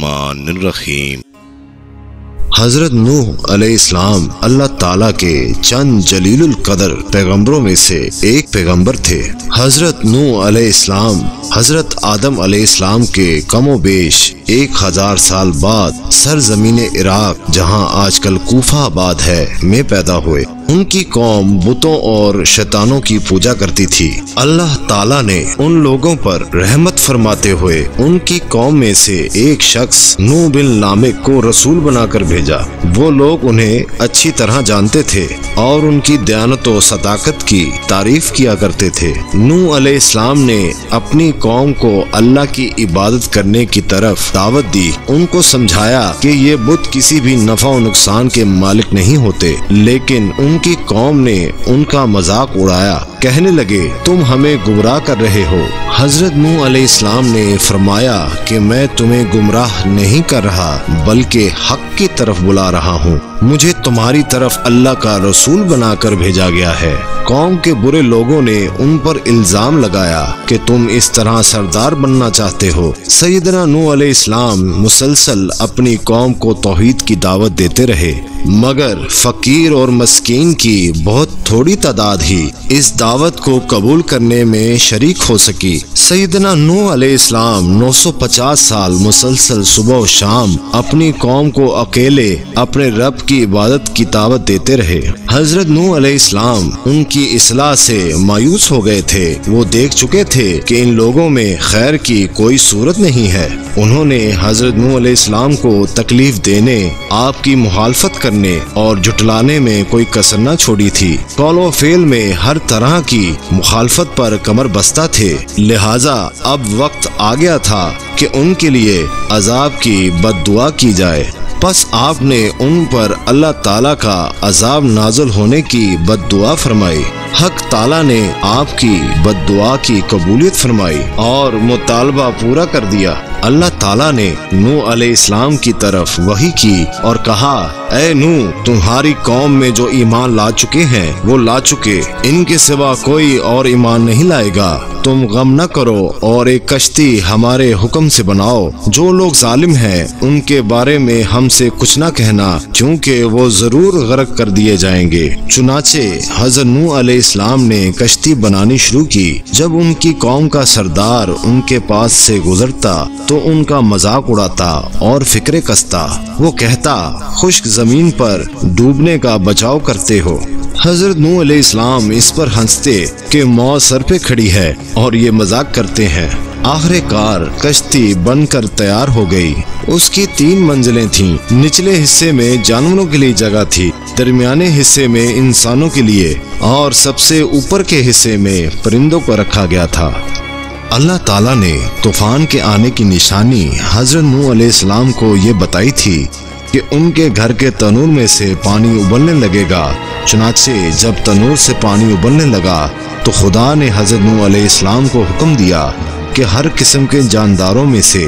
الرحمن الرحیم۔ حضرت نوح علیہ السلام اللہ تعالیٰ کے چند جلیل القدر پیغمبروں میں سے ایک پیغمبر تھے۔ حضرت نوح علیہ السلام حضرت آدم علیہ السلام کے کم و بیش 1000 سال بعد سرزمین عراق، جہاں آج کل کوفہ آباد ہے، میں پیدا ہوئے۔ ان کی قوم بتوں اور شیطانوں کی پوجا کرتی تھی۔ اللہ تعالیٰ نے ان لوگوں پر رحمت فرماتے ہوئے ان کی قوم میں سے ایک شخص نوح بن لامک کو رسول بنا کر بھیجا۔ وہ لوگ انہیں اچھی طرح جانتے تھے اور ان کی دیانت و صداقت کی تعریف کیا کرتے تھے۔ نوح علیہ السلام نے اپنی قوم کو اللہ کی عبادت کرنے کی طرف دعوت دی۔ ان کو سمجھایا کہ یہ بت کسی بھی نفع و نقصان کے مالک نہیں ہوتے، لیکن ان کی قوم نے ان کا مذاق اڑایا۔ کہنے لگے، تم ہمیں گمراہ کر رہے ہو۔ حضرت نوح علیہ السلام نے فرمایا کہ میں تمہیں گمراہ نہیں کر رہا، بلکہ حق کی طرف بلا رہا ہوں۔ مجھے تمہاری طرف اللہ کا رسول بنا کر بھیجا گیا ہے۔ قوم کے برے لوگوں نے ان پر الزام لگایا کہ تم اس طرح سردار بننا چاہتے ہو۔ سیدنا نوح علیہ السلام مسلسل اپنی قوم کو توحید کی دعوت دیتے رہے، مگر فقیر اور مسکین کی بہت تھوڑی تعداد ہی اس دعوت کو قبول کرنے میں شریک ہو سکی۔ سیدنا نوح علیہ السلام 950 سال مسلسل صبح و شام اپنی قوم کو اکیلے اپنے رب کی عبادت کی دعوت دیتے رہے۔ حضرت نوح علیہ السلام ان کی اصلاح سے مایوس ہو گئے تھے۔ وہ دیکھ چکے تھے کہ ان لوگوں میں خیر کی کوئی صورت نہیں ہے۔ انہوں نے حضرت نوح علیہ السلام کو تکلیف دینے، آپ کی مخالفت کرنے اور جھٹلانے میں کوئی کسر نہ چھوڑی تھی۔ قول و فعل میں ہر طرح کی مخالفت پر کمر بستہ تھے، لہٰذا اب وقت آ گیا تھا کہ ان کے لیے عذاب کی بد دعا کی جائے۔ پس آپ نے ان پر اللہ تعالیٰ کا عذاب نازل ہونے کی بد دعا فرمائی۔ حق تعالیٰ نے آپ کی بد دعا کی قبولیت فرمائی اور مطالبہ پورا کر دیا۔ اللہ تعالیٰ نے نوح علیہ السلام کی طرف وحی کی اور کہا، اے نوح، تمہاری قوم میں جو ایمان لا چکے ہیں وہ لا چکے، ان کے سوا کوئی اور ایمان نہیں لائے گا۔ تم غم نہ کرو اور ایک کشتی ہمارے حکم سے بناؤ۔ جو لوگ ظالم ہیں ان کے بارے میں ہم سے کچھ نہ کہنا، کیونکہ وہ ضرور غرق کر دیے جائیں گے۔ چنانچہ حضرت نوح علیہ السلام نے کشتی بنانی شروع کی۔ جب ان کی قوم کا سردار ان کے پاس سے گزرتا تو ان کا مذاق اڑاتا اور فکرے کستا۔ وہ کہتا، خشک زمین پر ڈوبنے کا بچاؤ کرتے ہو۔ حضرت نوح علیہ السلام اس پر ہنستے کہ موت سر پہ کھڑی ہے اور یہ مذاق کرتے ہیں۔ آخر کار کشتی بن کر تیار ہو گئی۔ اس کی 3 منزلیں تھیں۔ نچلے حصے میں جانوروں کے لیے جگہ تھی، درمیانے حصے میں انسانوں کے لیے اور سب سے اوپر کے حصے میں پرندوں کو رکھا گیا تھا۔ اللہ تعالیٰ نے طوفان کے آنے کی نشانی حضرت نوح علیہ السلام کو یہ بتائی تھی کہ ان کے گھر کے تنور میں سے پانی ابلنے لگے گا۔ چنانچہ جب تنور سے پانی ابلنے لگا تو خدا نے حضرت نوح علیہ السلام کو حکم دیا کہ ہر قسم کے جانداروں میں سے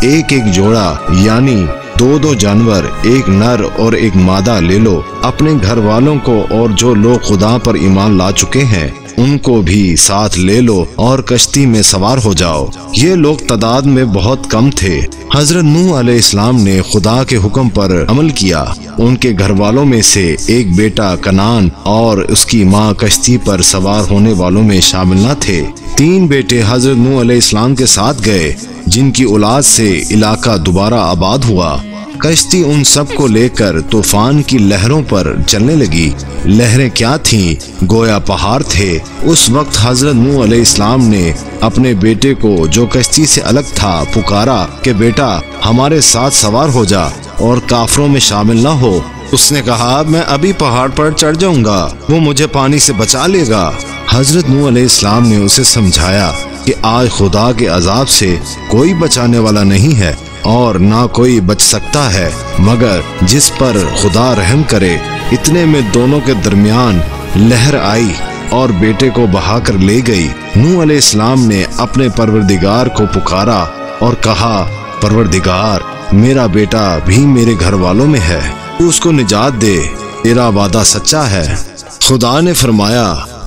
ایک جوڑا، یعنی 2 جانور، ایک نر اور ایک مادہ لے لو۔ اپنے گھر والوں کو اور جو لوگ خدا پر ایمان لا چکے ہیں ان کو بھی ساتھ لے لو اور کشتی میں سوار ہو جاؤ۔ یہ لوگ تعداد میں بہت کم تھے۔ حضرت نوح علیہ السلام نے خدا کے حکم پر عمل کیا۔ ان کے گھر والوں میں سے ایک بیٹا کنعان اور اس کی ماں کشتی پر سوار ہونے والوں میں شامل نہ تھے۔ 3 بیٹے حضرت نوح علیہ السلام کے ساتھ گئے، جن کی اولاد سے علاقہ دوبارہ آباد ہوا۔ کشتی ان سب کو لے کر طوفان کی لہروں پر چلنے لگی۔ لہریں کیا تھیں؟ گویا پہاڑ تھے۔ اس وقت حضرت نوح علیہ السلام نے اپنے بیٹے کو جو کشتی سے الگ تھا پکارا کہ بیٹا ہمارے ساتھ سوار ہو جا اور کافروں میں شامل نہ ہو۔ اس نے کہا، میں ابھی پہاڑ پر چڑھ جاؤں گا، وہ مجھے پانی سے بچا لے گا۔ حضرت نوح علیہ السلام نے اسے سمجھایا کہ آج خدا کے عذاب سے کوئی بچانے والا نہیں ہے اور نہ کوئی بچ سکتا ہے مگر جس پر خدا رحم کرے۔ اتنے میں دونوں کے درمیان لہر آئی اور بیٹے کو بہا کر لے گئی۔ نوح علیہ السلام نے اپنے پروردگار کو پکارا اور کہا، پروردگار، میرا بیٹا بھی میرے گھر والوں میں ہے، تو اس کو نجات دے، تیرا وعدہ سچا ہے۔ خدا نے فرمایا،